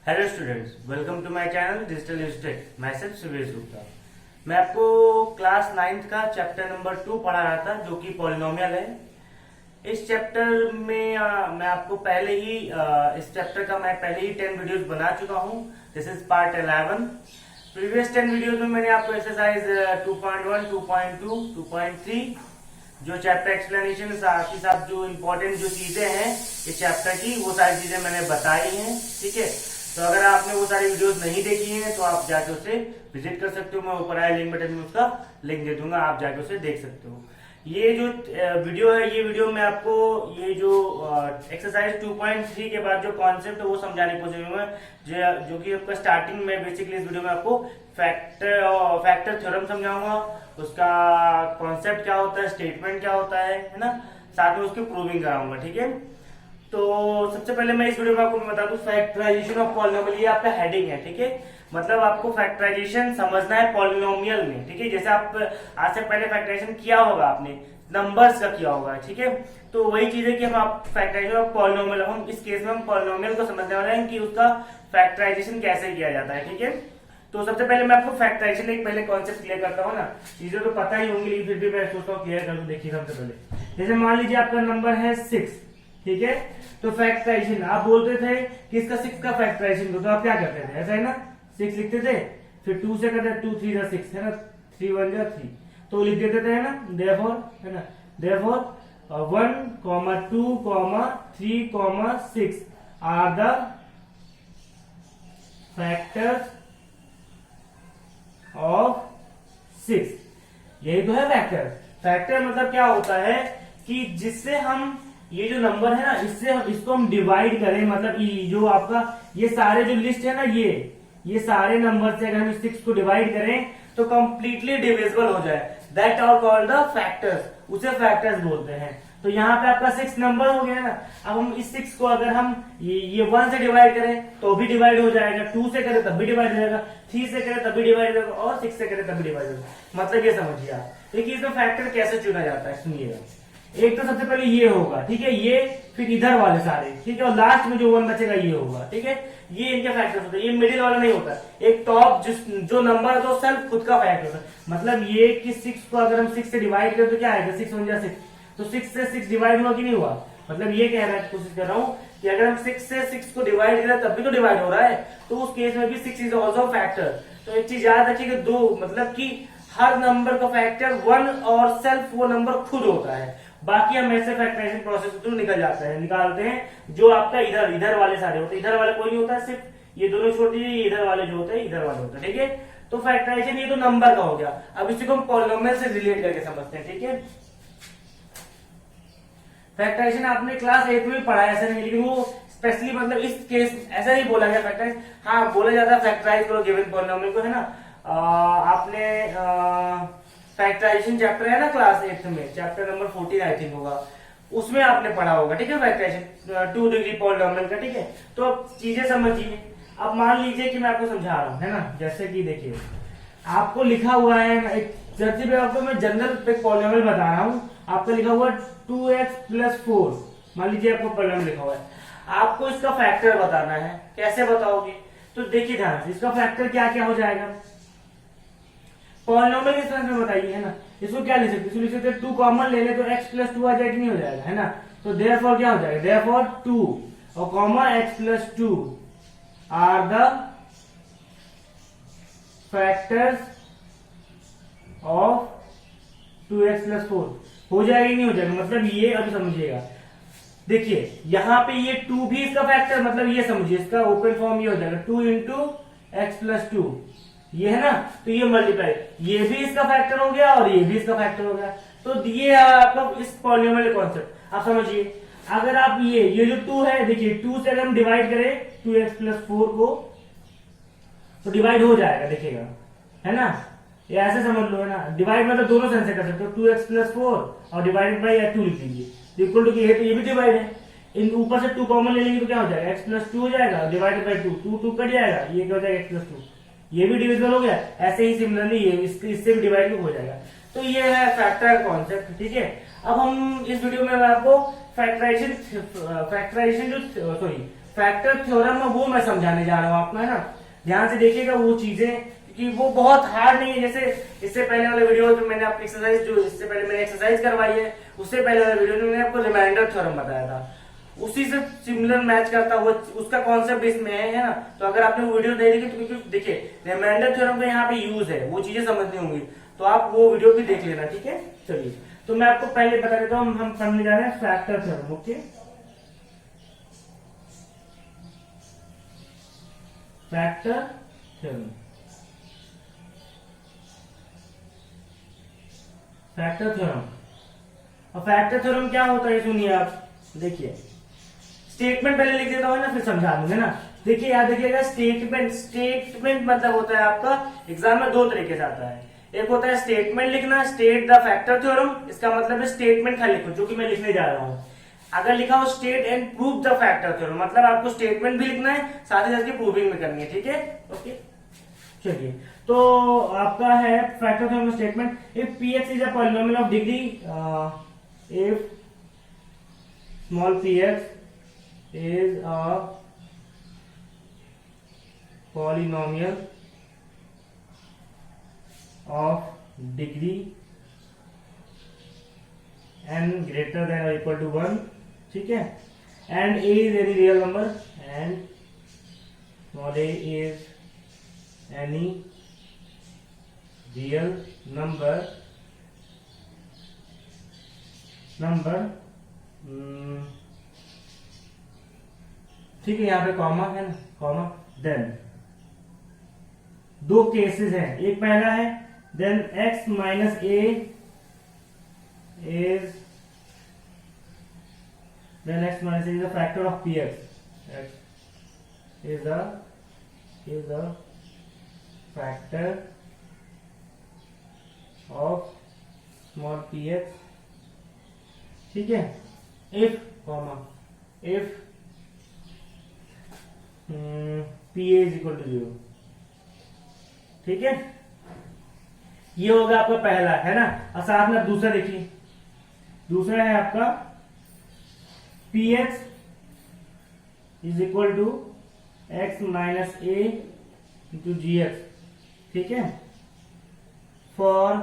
Hello students, welcome to my channel digital institute. मैं सिर्फ सुरेश गुप्ता। मैं आपको क्लास 9th का चैप्टर नंबर 2 पढ़ा रहा था, जो कि पॉलिनोमियल है। इस चैप्टर में मैं आपको इस चैप्टर का मैं पहले ही 10 वीडियोस बना चुका हूँ। This is part 11। Previous 10 videos में मैंने आपको एक्सरसाइज 2.1, 2.2, 2.3 जो चैप्टर एक्सप्लेनेशन साथ ही साथ जो इम्पोर्टेंट जो चीजें हैं इस चैप्टर की, वो सारी चीजें मैंने बताई हैं। ठीक है, तो अगर आपने वो सारी वीडियोस नहीं देखी हैं तो आप जाके उसे विजिट कर सकते हो। मैं ऊपर आए लिंक बटन में उसका लिंक दे दूंगा, आप जाके उसे देख सकते हो। ये जो वीडियो है, ये वीडियो में आपको ये जो एक्सरसाइज 2.3 के बाद जो कॉन्सेप्ट है वो समझाने की कोशिश करूंगा, जो कि आपका स्टार्टिंग में बेसिकली इस वीडियो में आपको फैक्टर थ्योरम समझाऊंगा, उसका कॉन्सेप्ट क्या होता है, स्टेटमेंट क्या होता है ना, साथ में उसकी प्रूविंग कराऊंगा। ठीक है, तो सबसे पहले मैं इस वीडियो में आपको बता दूं फैक्टराइजेशन ऑफ पॉलिनोमियल। ये आपका हेडिंग है। ठीक है, मतलब आपको फैक्टराइजेशन समझना है पॉलिनोमियल में। ठीक है, जैसे आप आज से पहले फैक्टराइजेशन किया होगा आपने, नंबर्स का किया होगा। ठीक है, तो वही चीज है कि हम आप फैक्टराइजेशन ऑफ पॉलिनोमियल, हम इस केस में हम पॉलिनोमियल को समझने वाले हैं कि उसका फैक्टराइजेशन कैसे किया जाता है। ठीक है, तो सबसे पहले मैं आपको फैक्टराइजेशन एक पहले कॉन्सेप्ट क्लियर करता हूँ ना। चीजें तो पता ही होंगी, लेकिन फिर भी मैं सोचता हूँ क्लियर कर दूं। देखिए, सबसे पहले जैसे मान लीजिए आपका नंबर है 6। ठीक है, तो फैक्टराइजेशन आप बोलते थे कि इसका 6 का फैक्टराइजेशन दो, तो आप क्या करते थे? ऐसा है ना, 6 लिखते थे, फिर 2 से करते 2 3 6 है ना, 3 1 3, तो लिख देते थे, है ना। देयरफॉर है ना, therefore 1, 2, 3, 6 are the factors of 6। यही तो है फैक्टर। फैक्टर मतलब क्या होता है कि जिससे हम ये जो नंबर है ना, इससे इसको हम डिवाइड करें, मतलब जो आपका ये सारे जो लिस्ट है ना, ये सारे नंबर से अगर हम 6 को डिवाइड करें तो कंप्लीटली डिविजिबल हो जाए, that are called the factors. उसे फैक्टर्स बोलते हैं। तो यहाँ पे आपका 6 नंबर हो गया ना। अब हम इस 6 को अगर हम ये 1 से डिवाइड करें तो भी डिवाइड हो जाएगा, 2 से करें तब भी डिवाइड हो जाएगा, 3 से करें तब भी डिवाइड होगा, और 6 से करें तब भी डिवाइड होगा। मतलब ये समझिए आप। देखिए, इसमें फैक्टर कैसे चुना जाता है, सुनिएगा। एक तो सबसे पहले ये होगा, ठीक है, ये, फिर इधर वाले सारे, ठीक है, और लास्ट में जो 1 बचेगा ये होगा। ठीक है, ये इनके फैक्टर्स होते हैं। ये मिडिल वाला नहीं होता। एक टॉप जो नंबर है तो सेल्फ खुद का फैक्टर होता है। मतलब ये कि 6 को अगर हम 6 से डिवाइड करें तो क्या आएगा, 6 1 जा 6, तो 6 से 6 डिवाइड हुआ कि नहीं हुआ। मतलब ये कह रहा है, कोशिश कर रहा हूँ कि अगर हम 6 से 6 को डिवाइड करें तब भी तो डिवाइड हो रहा है, तो उस केस में भी 6 इज ऑल्सो फैक्टर। तो एक चीज याद रखिए कि दो, मतलब कि हर नंबर का फैक्टर 1 और सेल्फ वो नंबर खुद होता है। बाकी हम ऐसे फैक्टराइजेशन प्रोसेस के थ्रू निकालते हैं जो आपका इधर वाले सारे होते हैं। इधर वाले कोई नहीं होता, सिर्फ ये दोनों छोड़ दीजिए, इधर वाले जो होते हैं इधर वाले होते हैं। ठीक है, तो फैक्टराइजेशन ये तो नंबर का हो गया। अब इसी को हम पॉलिनोमियल से रिलेट करके समझते हैं। ठीक है, फैक्टराइजेशन आपने क्लास 8 में पढ़ा है, ऐसा नहीं, लेकिन वो स्पेशली मतलब इस केस ऐसा नहीं बोला गया फैक्टराइज। हाँ, बोला जाता है फैक्टराइज करो गिवन पॉलिनोमियल को, है ना। आपने फैक्टराइजेशन चैप्टर है ना क्लास 8 में, चैप्टर नंबर 14 आई थिंक होगा, उसमें आपने पढ़ा होगा। ठीक है, फैक्टराइजेशन 2 डिग्री पॉलिनोमियल का। ठीक है, तो अब चीजें समझिए। अब मान लीजिए कि मैं आपको समझा रहा हूं, है ना। जैसे कि देखिए, आपको लिखा हुआ है एक, जैसे आपको मैं जनरल पॉलिनोमियल बता रहा हूं, आपका लिखा हुआ 2x + 4। मान लीजिए आपको पॉलिनोमियल लिखा हुआ है, आपको इसका फैक्टर बताना है। कैसे बताओगे? तो देखिए ध्यान से, इसका फैक्टर क्या क्या हो जाएगा पॉलिनोमियल के सेंस में बताइए, है ना। इसको क्या लिख सकते, इसको लिख सकते 2 कॉमन ले ले तो x + 2 आ जाएगा, नहीं हो जाएगा, है ना। तो देयरफॉर क्या हो जाएगा, देयरफॉर 2 और comma x + 2 are the factors of 2x + 4। हो जाएगा, नहीं हो जाएगा। मतलब ये अब समझिएगा, देखिए यहाँ पे ये 2 भी इसका फैक्टर, मतलब ये समझिए, इसका ओपन फॉर्म ये हो जाएगा 2 × x + 2, ये है ना। तो ये मल्टीप्लाई, ये भी इसका फैक्टर हो गया और ये भी इसका फैक्टर हो गया। तो ये आपका इस पॉलिनोमियल कॉन्सेप्ट आप समझिए। अगर आप ये जो 2 है, देखिए 2 से अगर हम डिवाइड करें 2x + 4 को तो डिवाइड हो जाएगा, देखिएगा, है ना। ये ऐसे समझ लो, है ना। डिवाइड मतलब दोनों सेंस से कर सकते हो, 2x + 4 और डिवाइडेड बाई 2 लिख लीजिए, इक्वल टू ये, तो ये भी डिवाइड है। इन ऊपर से 2 कॉमन ले लेंगे तो क्या हो जाएगा, x + 2 हो जाएगा, डिवाइडेड बाई 2, 2 कट जाएगा, ये क्या हो जाएगा x + 2, ये भी डिविजिबल हो गया। ऐसे ही सिमिलरली ये इससे भी डिवाइड हो जाएगा। तो ये है फैक्टर कॉन्सेप्ट। ठीक है, अब हम इस वीडियो में आपको फैक्टराइजेशन फैक्टर थ्योरम है वो मैं समझाने जा रहा हूँ आपको, है ना। ध्यान से देखिएगा वो चीजें, कि वो बहुत हार्ड नहीं है। जैसे इससे पहले वाले वीडियो में मैंने आपकी एक्सरसाइज, जो इससे पहले मैंने एक्सरसाइज करवाई है, उससे पहले वाले वीडियो में मैंने आपको रिमाइंडर थ्योरम बताया था, उसी से सिमिलर मैच करता हुआ उसका कॉन्सेप्ट इसमें है ना। तो अगर आपने वो वीडियो नहीं देखी तो क्योंकि देखिए रिमाइंडर थ्योरम का यहाँ पे यूज है, वो चीजें समझनी होंगी, तो आप वो वीडियो भी देख लेना, ठीक है। चलिए, तो मैं आपको पहले बता देता हूँ, हम पढ़ने जा रहे हैं factor theorem. Okay, factor theorem. Factor theorem, और फैक्टर थ्योरम क्या होता है सुनिए आप। देखिए स्टेटमेंट पहले लिख देता हूँ ना, फिर समझा दूंगा ना। देखिए याद रखिएगा, स्टेटमेंट मतलब होता है आपका एग्जाम में दो तरीके से आता है। एक होता है स्टेटमेंट लिखना, स्टेट द फैक्टर थ्योरम, इसका मतलब है स्टेटमेंट खाली लिखो, जो कि मैं लिखने जा रहा हूँ। अगर लिखा हो state and prove the factor theorem, मतलब आपको स्टेटमेंट भी लिखना है, साथ ही साथ की प्रूविंग भी करनी है, ठीक है। ओके, चलिए, तो आपका है factor theorem statement. If px is a polynomial of degree, if small px is a polynomial of degree n greater than or equal to 1, ठीक है, and a is any real number, and small a is any real number ठीक है, यहाँ पे comma है ना, comma, then दो cases हैं, एक पहला है then x minus a is a factor of px, x is a factor of small px, ठीक है। if comma if pa is equal to 0, ठीक है, ये होगा आपका पहला, है ना। और साथ में दूसरा देखिए, दूसरा है आपका px is equal to x minus a into g x, ठीक है, for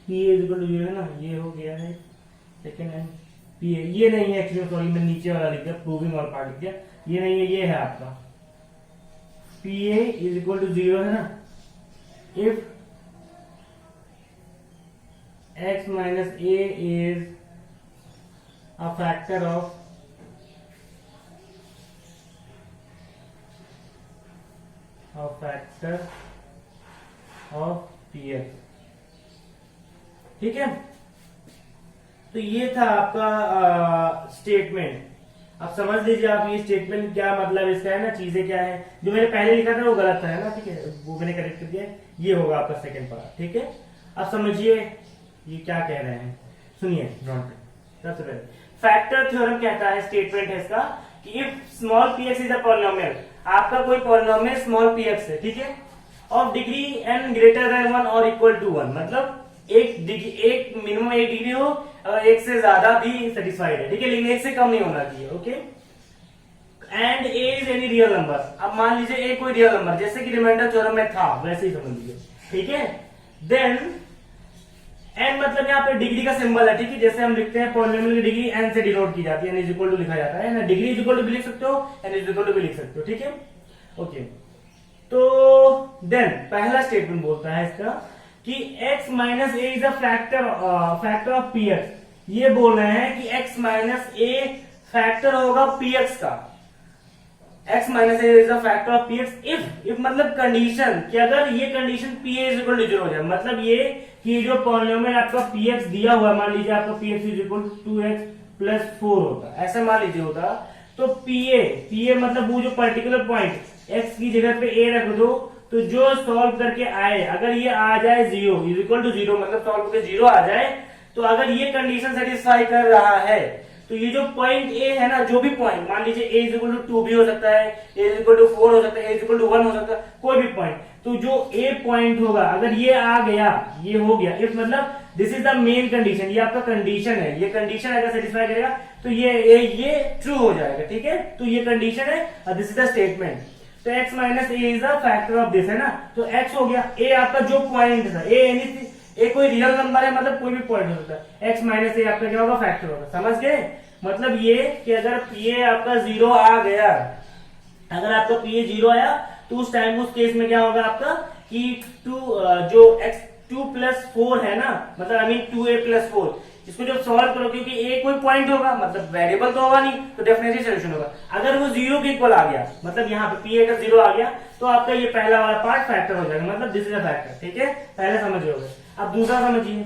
p is equal to 0 है ना, ये हो गया है सेकेंड एंड पी ए, ये नहीं है एक्चुअली, सॉरी मैं नीचे वाला लिख दिया, प्रूविंग और पार्ट लिख दिया, ये नहीं है, ये है आपका p a is equal to 0 है ना, if x minus a is a factor of p x, ठीक है। तो ये था आपका स्टेटमेंट। अब समझ लीजिए आप ये स्टेटमेंट क्या मतलब इसका है ना, चीजें क्या है, जो मैंने पहले लिखा था वो गलत था, है ना, ठीक है, वो मैंने करेक्ट कर दिया। ये होगा आपका सेकंड पार्ट, ठीक है। अब समझिए ये क्या कह रहे हैं, सुनिए सबसे पहले फैक्टर थ्योरम कहता है, स्टेटमेंट है इसका, कि if small px is a polynomial, आपका कोई पॉलिनोमियल स्मॉल px है, ठीक है, of degree n greater than 1 और इक्वल टू 1, मतलब एक मिनिमम एक डिग्री हो, एक से ज्यादा भी सेटिस्फाइड है, ठीक है, लेकिन एक से कम नहीं होना चाहिए, okay. And A is any real number, अब मान लीजिए ए कोई रियल नंबर, जैसे कि रिमाइंडर थ्योरम में था वैसे ही समझ लीजिए, ठीक है। देन एन मतलब यहाँ पे डिग्री का सिंबल है, ठीक है, जैसे हम लिखते हैं पॉलिनोमियल की डिग्री एन से डिनोट की जाती है, एन इज इक्वल टू लिखा जाता है ना, डिग्री इज इक्वल टू भी लिख सकते हो, एन इज इक्वल टू भी लिख सकते हो, ठीक है, ओके। तो देन पहला स्टेटमेंट बोलता है इसका कि x minus a is a factor of p x, ये बोल रहे हैं कि x माइनस ए फैक्टर होगा पी एक्स का, x minus a is a factor of p x if मतलब कंडीशन, कि अगर ये condition p a is equal to 0 हो जाए, मतलब ये कि जो पॉलिनोमियल आपका पी एक्स दिया हुआ है, मान लीजिए आपका p x is equal to 2x plus 4 होता, ऐसा मान लीजिए होता, तो पी ए मतलब वो जो पर्टिकुलर पॉइंट x की जगह पे a रख दो, तो जो सॉल्व करके आए, अगर ये आ जाए 0 इज इक्वल टू 0, मतलब सॉल्व करके 0 आ जाए, तो अगर ये कंडीशन सेटिस्फाई कर रहा है, तो ये जो पॉइंट ए है ना, जो भी पॉइंट, मान लीजिए a इज इक्वल टू 2 भी हो सकता है, a इज इक्वल टू 4 हो सकता है, a इज इक्वल टू 1 हो सकता है, कोई भी पॉइंट, तो जो ए पॉइंट होगा, अगर ये आ गया, ये हो गया, इफ मतलब this is the main condition, ये आपका कंडीशन है, ये कंडीशन अगर सेटिस्फाई करेगा तो ये ट्रू हो जाएगा, ठीक है। तो ये कंडीशन है और दिस इज द स्टेटमेंट। तो x minus a is a factor of this, है ना। तो x हो गया, ए आपका जो पॉइंट था, ए कोई रियल नंबर है, मतलब कोई भी पॉइंट हो सकता है, x माइनस ए आपका क्या होगा, फैक्टर होगा, समझ गए। मतलब ये कि अगर ये आपका 0 आ गया, अगर आपका पी 0 आया तो उस टाइम उस केस में क्या होगा आपका कि जो x2 प्लस 4 है ना, मतलब आई मीन 2a प्लस 4, इसको जब सॉल्व करो, क्योंकि a कोई पॉइंट होगा, मतलब वेरिएबल तो होगा नहीं, तो डेफिनेटली सोल्यूशन होगा। अगर वो 0 के इक्वल आ गया, मतलब यहाँ पे p अगर 0 आ गया तो आपका ये पहला वाला पार्ट फैक्टर हो जाएगा, मतलब दिस इज अ फैक्टर, ठीक है। पहले समझ लोगे। अब दूसरा समझिए,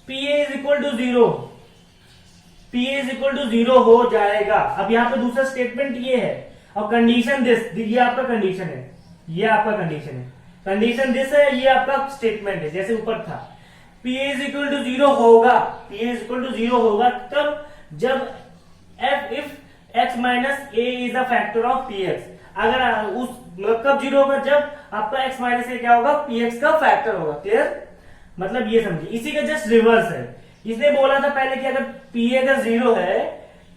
pa is equal to 0, pa is equal to 0 हो जाएगा। अब यहाँ पे दूसरा स्टेटमेंट ये है, और कंडीशन दिस, ये आपका कंडीशन है, ये आपका कंडीशन है, कंडीशन दिस है, ये आपका स्टेटमेंट है, जैसे ऊपर था। pa इज इक्वल टू 0 होगा, pa इज इक्वल टू 0 होगा तब जब if x minus a is a factor of px। अगर उस मतलब कब 0 होगा, जब आपका x माइनस ए क्या होगा, px का फैक्टर होगा। क्लियर, मतलब ये समझिए, इसी का जस्ट रिवर्स है। इसने बोला था पहले कि अगर pa अगर 0 है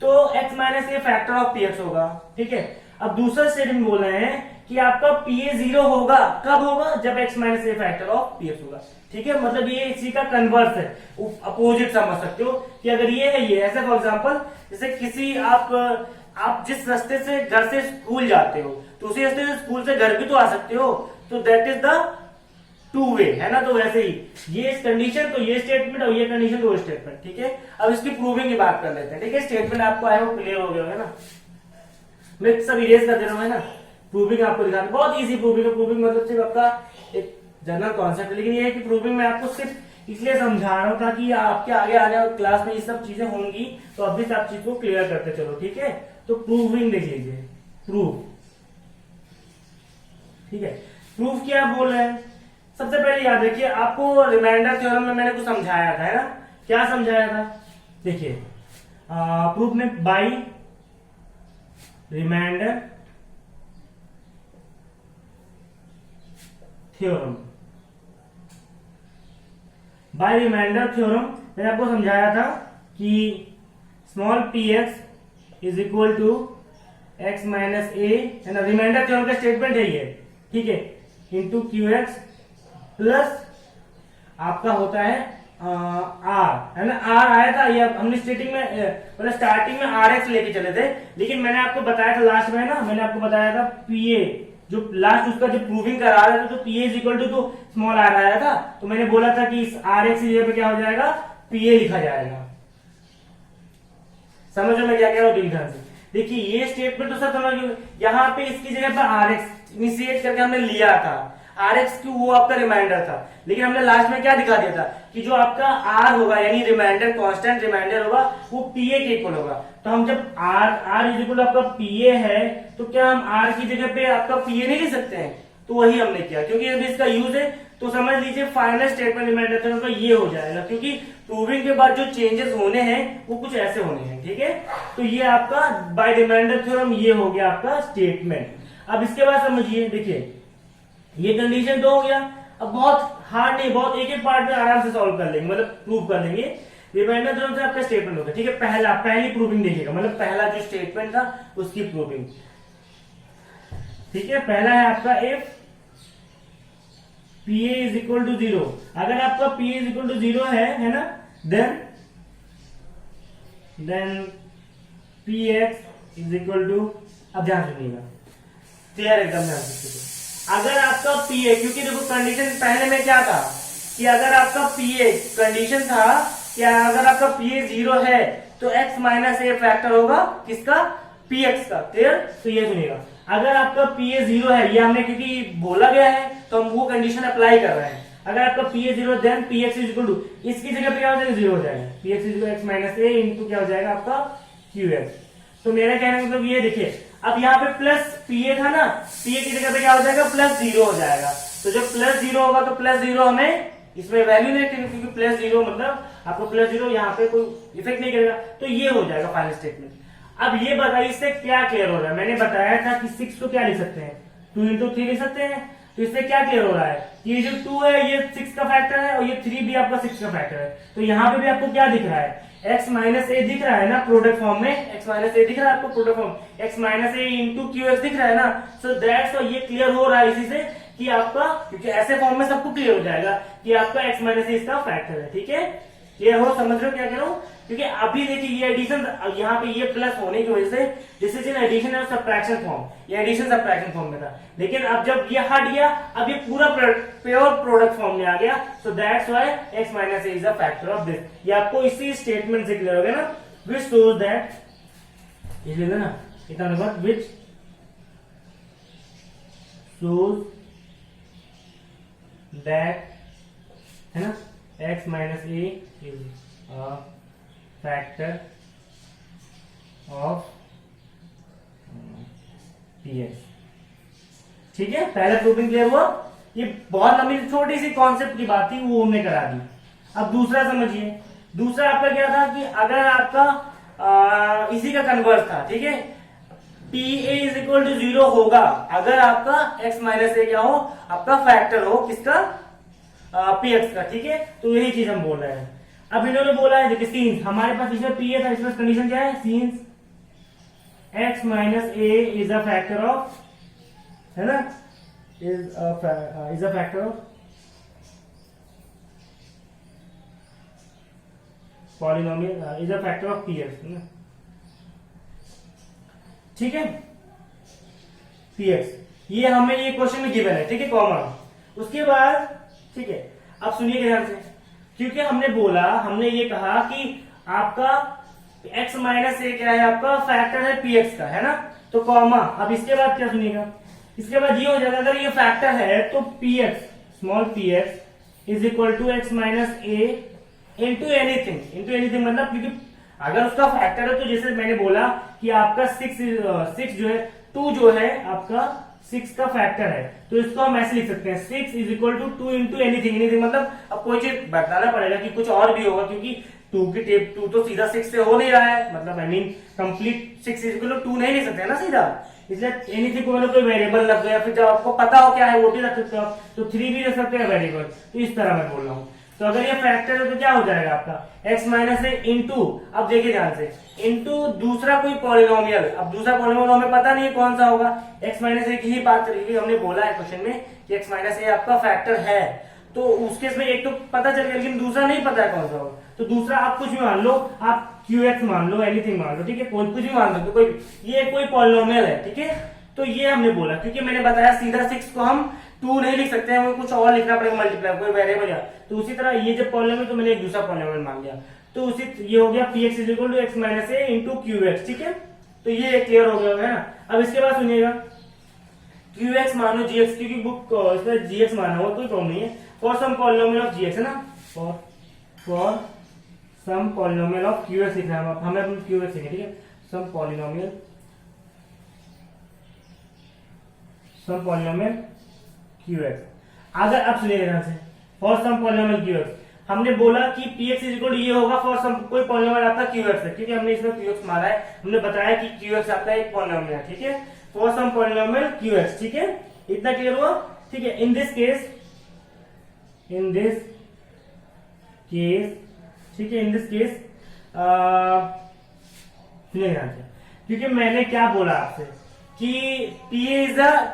तो x minus a factor of px होगा, ठीक है। अब दूसरा स्टेटमेंट बोल रहे हैं कि आपका pa 0 होगा, कब होगा, जब x minus a factor of px होगा, ठीक है। मतलब ये इसी का कन्वर्स है, अपोजिट समझ सकते हो कि अगर ये है, ये ऐसे फॉर एग्जांपल, जैसे किसी आप जिस रास्ते से घर से स्कूल जाते हो तो उसी रास्ते से स्कूल से घर भी तो आ सकते हो, तो that is the two way, है ना। तो वैसे ही ये कंडीशन तो ये स्टेटमेंट और ये कंडीशन तो वो स्टेटमेंट, ठीक है। अब इसकी प्रूविंग की बात कर लेते हैं, ठीक है। स्टेटमेंट आपको आया वो क्लियर हो गया है ना, मैं सब इरेज कर दे रहा हूं, है ना। प्रूविंग आपको दिखाना बहुत इजी प्रूविंग है। प्रूविंग मतलब सिर्फ आपका एक जनरल कॉन्सेप्ट है, लेकिन ये है कि प्रूविंग में आपको सिर्फ इसलिए समझा रहा हूं ताकि आपके आगे आने वाली क्लास में ये सब चीजें होंगी तो अभी से आप चीज को क्लियर करते चलो, ठीक है। तो प्रूविंग देख लीजिए, प्रूफ, ठीक है। प्रूफ क्या बोल रहे हैं, सबसे पहले याद रखिए, आपको रिमाइंडर थ्योरम में मैंने कुछ समझाया था, है ना। क्या समझाया था, देखिए, प्रूफ में by remainder theorem, by remainder theorem मैंने आपको समझाया था कि small P x is equal to X minus A, है ना। रिमाइंडर थ्योरम का स्टेटमेंट है ये, ठीक है, इंटू क्यू एक्स प्लस आपका होता है आर, है ना। आर आया था, ये हमने स्टार्टिंग में स्टार्टिंग में आर एक्स लेके चले थे, लेकिन मैंने आपको बताया था लास्ट में ना, मैंने आपको बताया था पीए, जो लास्ट उसका जो प्रूविंग करा रहा था, तो पीए इज इक्वल टू तो स्मॉल आर आया था, तो मैंने बोला था कि इस आर एक्स पे क्या हो जाएगा, पीए लिखा जाएगा। समझो मैं क्या कह रहा हूँ ध्यान से। देखिए ये स्टेटमेंट तो सब समझ गए, यहाँ पे इसकी जगह पर आर एक्स इनिशिएट करके हमने लिया था, आर एक्स की वो आपका रिमाइंडर था, लेकिन हमने लास्ट में क्या दिखा दिया था कि जो आपका आर होगा यानी रिमाइंडर, कांस्टेंट रिमाइंडर होगा, वो पीए के इक्वल होगा। तो हम जब आर इज इक्वल आपका पीए है, तो क्या हम आर की जगह पे आपका पीए नहीं लिख सकते हैं, तो वही हमने किया, क्योंकि अभी इसका यूज है। तो समझ लीजिए फाइनल स्टेटमेंट रिमाइंडर थ्योरम का ये हो जाएगा, क्योंकि प्रूविंग के बाद जो चेंजेस होने हैं वो कुछ ऐसे होने हैं, ठीक है। तो ये आपका बाय रिमाइंडर थ्योरम ये हो गया आपका स्टेटमेंट। अब इसके बाद समझिए, देखिए ये कंडीशन तो हो गया, अब बहुत हार्ड नहीं, बहुत एक एक पार्ट में आराम से सॉल्व कर लेंगे, मतलब प्रूव कर लेंगे। रिमाइंडर थ्योरम से आपका स्टेटमेंट होगा, ठीक है। पहली प्रूविंग देखिएगा, मतलब पहला जो स्टेटमेंट था उसकी प्रूविंग, ठीक है। पहला है आपका if p a is equal to 0, अगर आपका पीए इज इक्वल टू 0 है ना, then p x is equal to, अब ध्यान सुनिएगा, क्लियर एकदम ध्यान से। अगर आपका पीए, क्योंकि देखो कंडीशन पहले में क्या था कि अगर आपका पीए कंडीशन था कि अगर आपका पीए 0 है तो x माइनस ए फैक्टर होगा किसका, px का। क्लियर, तो ये सुनिएगा, अगर आपका पीए 0 है, ये हमने क्योंकि बोला गया है तो हम वो कंडीशन अप्लाई कर रहे हैं। अगर आपका p a 0 then px is equal to, इसकी जगह पे क्या हो जाएगा, 0 हो जाएगा, px is equal x minus a into क्या हो जाएगा आपका qx। तो मेरा कहने का मतलब ये देखिए, अब यहाँ पे प्लस पीए था ना, पीए की जगह पे क्या हो जाएगा, प्लस 0 हो जाएगा। तो जब प्लस 0 होगा तो प्लस 0 हमें इसमें वैल्यू नहीं, क्योंकि प्लस 0 मतलब आपको प्लस 0 यहाँ पे कोई इफेक्ट नहीं करेगा, तो ये हो जाएगा फाइनल स्टेटमेंट। अब ये बताइए इससे क्या क्लियर हो रहा है, मैंने बताया था कि 6 को क्या लिख सकते हैं, 2 इंटू 3 लिख सकते हैं। तो इससे क्या क्लियर हो रहा है, ये जो 2 है ये 6 का फैक्टर है और ये 3 भी आपका 6 का फैक्टर है। तो यहाँ पे भी आपको क्या दिख रहा है, x माइनस ए दिख रहा है ना प्रोडक्ट फॉर्म में, x माइनस ए दिख रहा है आपको product form, x minus a into Q x दिख रहा है ना। सो दैट्स ये क्लियर हो रहा है इसी से कि आपका, क्योंकि ऐसे फॉर्म में सबको क्लियर हो जाएगा कि आपका x माइनस ए इसका फैक्टर है। ठीक है, क्लियर हो, समझ रहे हो क्या कह रहा हूँ। क्योंकि अभी देखिए ये एडिशन, यहाँ पे ये प्लस होने की वजह से दिस इज इन एडिशन और सब्ट्रैक्शन फॉर्म, ये एडिशन सब्ट्रैक्शन फॉर्म में था। लेकिन अब जब ये हट गया, अब ये पूरा प्योर प्रोडक्ट फॉर्म में आ गया। So that's why x minus a is a factor of this. ये आपको इसी स्टेटमेंट से क्लियर हो गया ना, विच शोज दैट, ये लिख ना इतना नंबर, विच शोज दैट, है ना, x minus a is a factor of px। ठीक है, पहला प्रूविंग क्लियर हुआ। ये बहुत लंबी छोटी सी कॉन्सेप्ट की बात थी, वो हमने करा दी। अब दूसरा समझिए, दूसरा आपका क्या था कि अगर आपका इसी का कन्वर्स था, ठीक है, pa इज इक्वल टू 0 होगा अगर आपका x माइनस ए क्या हो, आपका फैक्टर हो किसका, px का। ठीक है, तो यही चीज हम बोल रहे हैं। अब इन्होंने बोला है देखिए सीन्स, हमारे पास इसमें pa था, इसमें कंडीशन क्या है, scenes x minus a is a factor of, है ना, is a factor of polynomial, is a factor of px, है ना। ठीक है, px, ये हमें ये क्वेश्चन में गिवन है, ठीक है, कॉमन। उसके बाद ठीक है, अब सुनिए ध्यान से, क्योंकि हमने बोला, हमने ये कहा कि आपका x माइनस ए क्या है, आपका फैक्टर है px का, है ना। तो कॉमा, अब इसके बाद क्या सुनिएगा, इसके बाद ये हो जाएगा, अगर ये फैक्टर है तो px, small px is equal to x minus a into anything मतलब, क्योंकि अगर उसका फैक्टर है तो जैसे मैंने बोला कि आपका 6 जो है, 2 जो है आपका 6 का फैक्टर है, तो इसको हम ऐसे लिख सकते हैं, 6 is equal to 2 into anything मतलब अब कोई चीज बताना पड़ेगा कि कुछ और भी होगा, क्योंकि 2 की टेप 2 तो सीधा 6 से हो नहीं रहा है, मतलब I mean complete 6 is equal to 2 नहीं लिख सकते ना सीधा, इसलिए एनीथिंग को मतलब कोई वेरिएबल लग गया, फिर जब आपको पता हो क्या है वो भी रख सकते हो, तो 3 भी रख सकते हैं वेरिएबल। तो इस तरह मैं बोल रहा हूँ। तो अगर ये फैक्टर है तो क्या हो जाएगा आपका x माइनस ए इंटू, अब देखिए ध्यान से, इंटू दूसरा कोई पॉलिनोमियल। अब दूसरा पॉलिनोमियल हमें पता नहीं है कौन सा होगा, x माइनस ए की ही बात करेगी, हमने बोला है क्वेश्चन में कि x माइनस ए आपका फैक्टर है, तो उसके इसमें एक तो पता चल गया, लेकिन दूसरा नहीं पता है कौन सा होगा। तो दूसरा आप कुछ भी मान लो, आप qx मान लो, एनीथिंग मान लो, ठीक है, कुछ भी मान सकते, कोई ये कोई पॉलिनोमियल है, ठीक है। तो ये हमने बोला, क्योंकि मैंने बताया सीधा 6 को हम 2 नहीं लिख सकते हैं, हमें कुछ और लिखना पड़ेगा, मल्टीप्लाई कोई वेरिएबल या, तो उसी तरह ये जब पॉलिनोमियल, तो मैंने एक दूसरा पॉलिनोमियल मान लिया, तो उसी ये हो गया px is equal to x minus a into qx। ठीक है, तो ये क्लियर हो गया है ना। अब इसके बाद सुनिएगा, qx मानो gx, क्योंकि बुक इसमें gx माना हुआ, कोई प्रॉब्लम नहीं है, for some polynomial of gx, है ना, for some polynomial of qx लिखना है, हमें अपन qx लिखेंगे, ठीक है, सम पॉलिनोमियल qx। अगर आप सुनिए ध्यान से, फॉर सम पॉलिनोमियल qx, हमने बोला कि px इज इक्वल ये होगा फॉर सम कोई पॉलिनोमियल आपका qx है, क्योंकि हमने इसमें qx माना है, हमने बताया कि qx आपका एक पॉलिनोमियल है, ठीक है, फॉर सम पॉलिनोमियल qx। ठीक है, इतना क्लियर हुआ। ठीक है, इन दिस केस, ठीक है, इन दिस केस सुनिए ध्यान से, क्योंकि मैंने क्या बोला आपसे कि p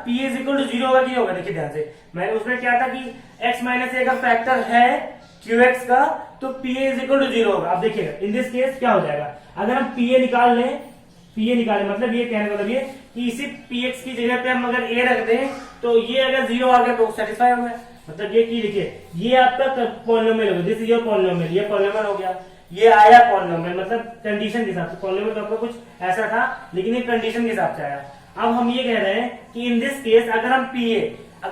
इज इक्वल टू 0 होगा कि नहीं होगा। देखिए ध्यान से, मैंने उसमें क्या था कि x माइनस ए का फैक्टर है qx का, तो pa इज इक्वल टू 0 होगा। अब देखिएगा इन दिस केस क्या हो जाएगा, अगर हम pa निकाल लें, मतलब ये कहने का मतलब ये कि इसी px की जगह पे हम अगर a रख दें, तो ये अगर 0 आ गया तो सेटिस्फाई हो गया, मतलब ये की लिखिए, ये आपका पॉलिनोमियल होगा, दिस इज योर पॉलिनोमियल, ये पॉलिनोमियल हो गया, ये आया पॉलिनोमियल, मतलब कंडीशन के हिसाब से, पॉलिनोमियल तो आपका कुछ ऐसा था, लेकिन ये कंडीशन के हिसाब से आया। अब हम ये कह रहे हैं कि इन दिस केस अगर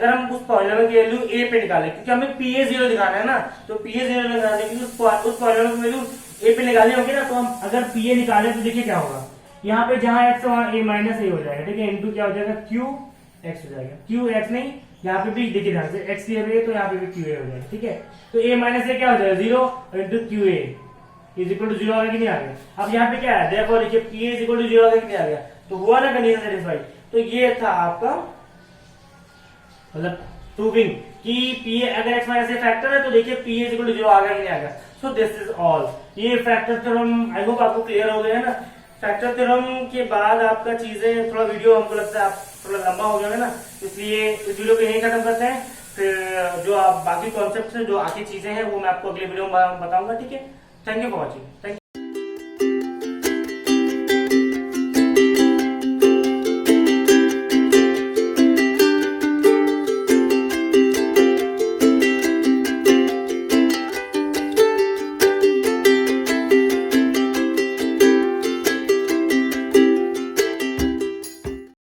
हम उस पॉलिनोमियल की वैल्यू a पे निकालें, क्योंकि हमें pa 0 दिखाना है ना, तो pa 0 निकालने के लिए उस पॉलिनोमियल की वैल्यू a पे निकालनी होगी ना, तो हम अगर pa निकालें तो देखिए क्या होगा, यहाँ पे जहां x वहां a माइनस ए हो जाएगा, ठीक है, इंटू क्या हो जाएगा q x हो जाएगा, q x नहीं, यहाँ पे भी देखिए ध्यान से x लिया है तो यहाँ पे भी q a हो जाएगा, ठीक है, तो a माइनस ए क्या हो जाएगा 0 into q a is equal to 0 आ गया कि नहीं आ गया। अब यहाँ पे क्या है, देखो देखिए p इज इक्वल टू 0 आ गया कि नहीं आ गया, तो हुआ ना कंडीशन सेटिस्फाई। तो ये था आपका मतलब प्रूविंग कि पी अगर एक्स माइनस ए फैक्टर है तो देखिए पी इज इक्वल टू 0 आ गया कि नहीं आ गया। So this is all. ये फैक्टर थ्योरम आई होप आपको क्लियर हो गया है ना। फैक्टर थ्योरम के बाद आपका चीजें थोड़ा वीडियो हमको लगता है आप थोड़ा लंबा हो गया है ना, इसलिए इस वीडियो को यहीं खत्म करते हैं। फिर जो आप बाकी कॉन्सेप्ट है जो आगे चीजें हैं वो मैं आपको अगले वीडियो में बताऊंगा। ठीक है, thank you for watching. Thank